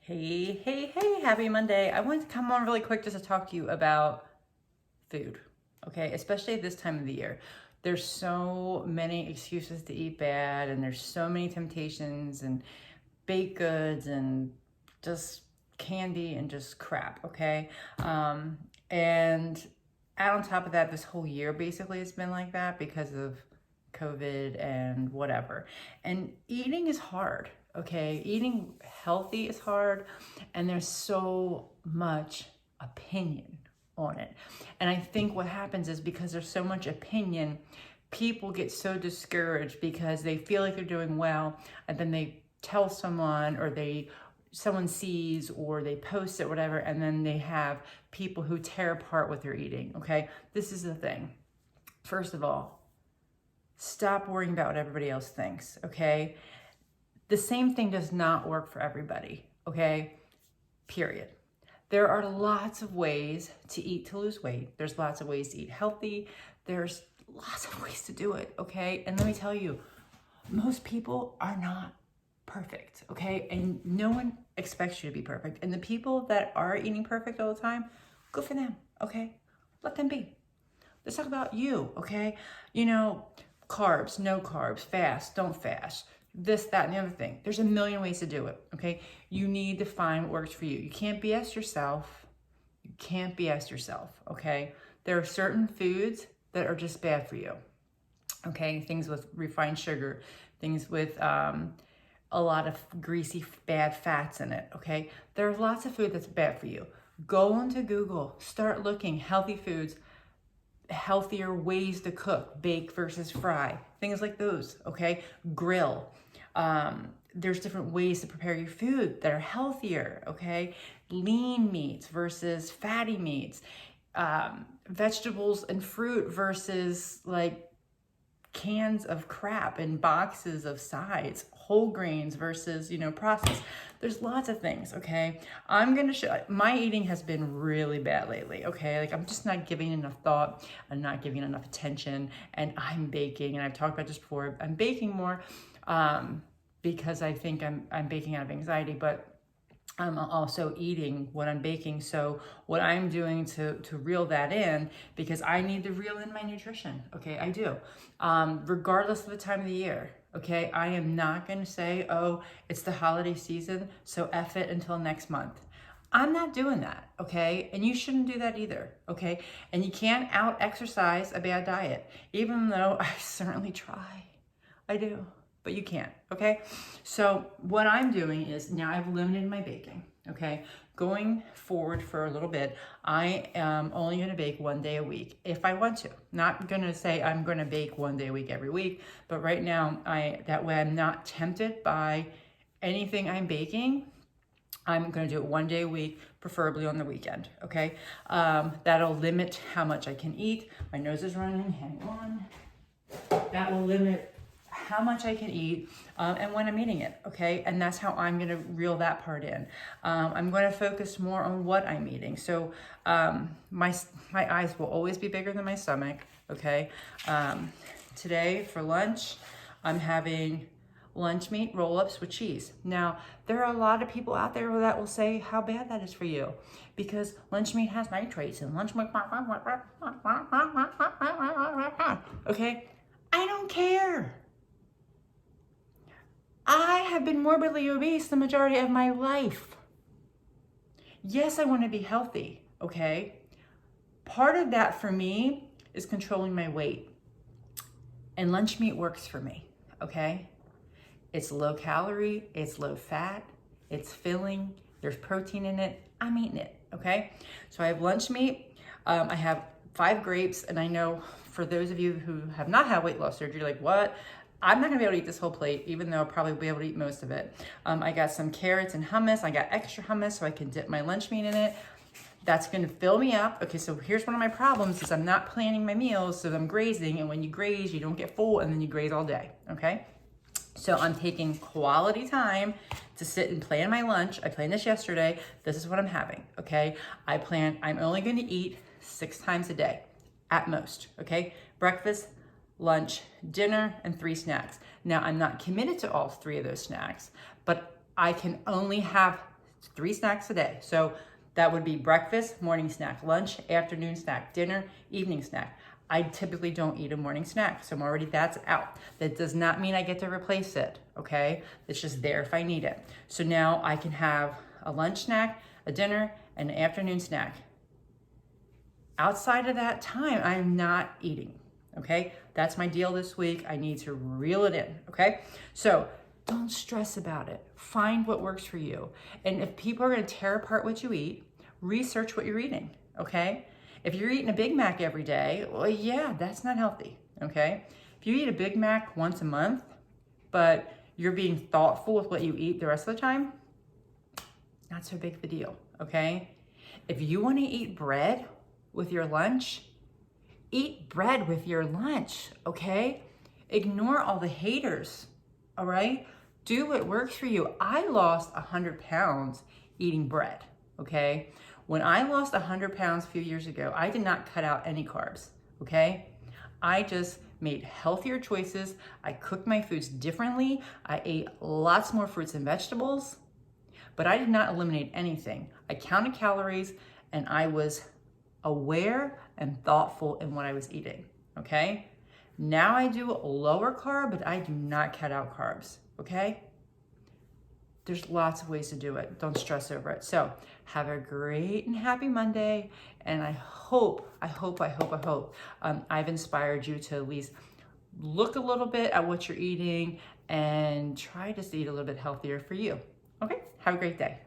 Hey, happy Monday. I wanted to come on really quick just to talk to you about food, okay? Especially at this time of the year. There's so many excuses to eat bad, and there's so many temptations and baked goods and just candy and just crap, okay? And add on top of that, this whole year basically has been like that because of COVID and whatever. And eating is hard, okay? Eating healthy is hard, and there's so much opinion on it. And I think what happens is because there's so much opinion, people get so discouraged because they feel like they're doing well, and then they tell someone, or someone sees, or they post it, whatever, and then they have people who tear apart what they're eating, okay? This is the thing. First of all, stop worrying about what everybody else thinks, okay? The same thing does not work for everybody, okay? Period. There are lots of ways to eat to lose weight. There's lots of ways to eat healthy. There's lots of ways to do it, okay? And let me tell you, most people are not perfect, okay? And no one expects you to be perfect. And the people that are eating perfect all the time, good for them, okay? Let them be. Let's talk about you, okay? Carbs, no carbs, fast, don't fast, this, that, and the other thing. There's a million ways to do it, okay? You need to find what works for you. You can't BS yourself. You can't BS yourself, okay? There are certain foods that are just bad for you, okay? Things with refined sugar, things with a lot of greasy, bad fats in it, okay? There's lots of food that's bad for you. Go into Google, start looking, healthy foods, healthier ways to cook, bake versus fry, things like those, okay? Grill. There's different ways to prepare your food that are healthier, okay? Lean meats versus fatty meats, vegetables and fruit versus like cans of crap and boxes of sides, whole grains versus, processed. There's lots of things, okay? I'm gonna show, my eating has been really bad lately, okay? Like I'm just not giving enough thought, I'm not giving enough attention, and I'm baking, and I've talked about this before, I'm baking more because I think I'm baking out of anxiety, but I'm also eating what I'm baking. So what I'm doing to reel that in, because I need to reel in my nutrition, okay? I do, regardless of the time of the year, okay? I am not gonna say, oh, it's the holiday season, so F it until next month. I'm not doing that, okay? And you shouldn't do that either, okay? And you can't out-exercise a bad diet, even though I certainly try. I do. But you can't, okay? So what I'm doing is, now I've limited my baking, okay? Going forward for a little bit, I am only gonna bake one day a week if I want to. Not gonna say I'm gonna bake one day a week every week, but right now, that way I'm not tempted by anything I'm baking. I'm gonna do it one day a week, preferably on the weekend, okay? That'll limit how much I can eat. My nose is running, hang on. That will limit how much I can eat and when I'm eating it, okay? And that's how I'm gonna reel that part in. I'm gonna focus more on what I'm eating. So my eyes will always be bigger than my stomach, okay? Today for lunch, I'm having lunch meat roll-ups with cheese. Now, there are a lot of people out there that will say how bad that is for you because lunch meat has nitrates and lunch meat, okay? I don't care. I have been morbidly obese the majority of my life. Yes, I want to be healthy, okay? Part of that for me is controlling my weight. And lunch meat works for me, okay? It's low calorie, it's low fat, it's filling, there's protein in it. I'm eating it, okay? So I have lunch meat, I have 5 grapes, and I know for those of you who have not had weight loss surgery, like what? I'm not gonna be able to eat this whole plate, even though I'll probably be able to eat most of it. I got some carrots and hummus. I got extra hummus so I can dip my lunch meat in it. That's gonna fill me up. Okay, so here's one of my problems is I'm not planning my meals, so I'm grazing, and when you graze, you don't get full, and then you graze all day, okay? So I'm taking quality time to sit and plan my lunch. I planned this yesterday. This is what I'm having, okay? I'm only gonna eat 6 times a day, at most, okay? Breakfast, lunch, dinner, and 3 snacks. Now, I'm not committed to all 3 of those snacks, but I can only have It's 3 snacks a day. So that would be breakfast, morning snack, lunch, afternoon snack, dinner, evening snack. I typically don't eat a morning snack, so that's out. That does not mean I get to replace it, okay? It's just there if I need it. So now I can have a lunch snack, a dinner, and an afternoon snack. Outside of that time, I'm not eating, okay? That's my deal this week. I need to reel it in, okay? So don't stress about it. Find what works for you. And if people are gonna tear apart what you eat, research what you're eating, okay? If you're eating a Big Mac every day, well, yeah, that's not healthy, okay? If you eat a Big Mac once a month, but you're being thoughtful with what you eat the rest of the time, not so big of a deal, okay? If you wanna eat bread with your lunch, eat bread with your lunch, okay? Ignore all the haters, all right? Do what works for you. I lost 100 pounds eating bread, okay? When I lost 100 pounds a few years ago, I did not cut out any carbs, okay? I just made healthier choices. I cooked my foods differently. I ate lots more fruits and vegetables, but I did not eliminate anything. I counted calories and I was aware and thoughtful in what I was eating, okay? Now I do lower carb, but I do not cut out carbs, okay? There's lots of ways to do it. Don't stress over it. So have a great and happy Monday. And I hope I've inspired you to at least look a little bit at what you're eating and try to eat a little bit healthier for you. Okay, have a great day.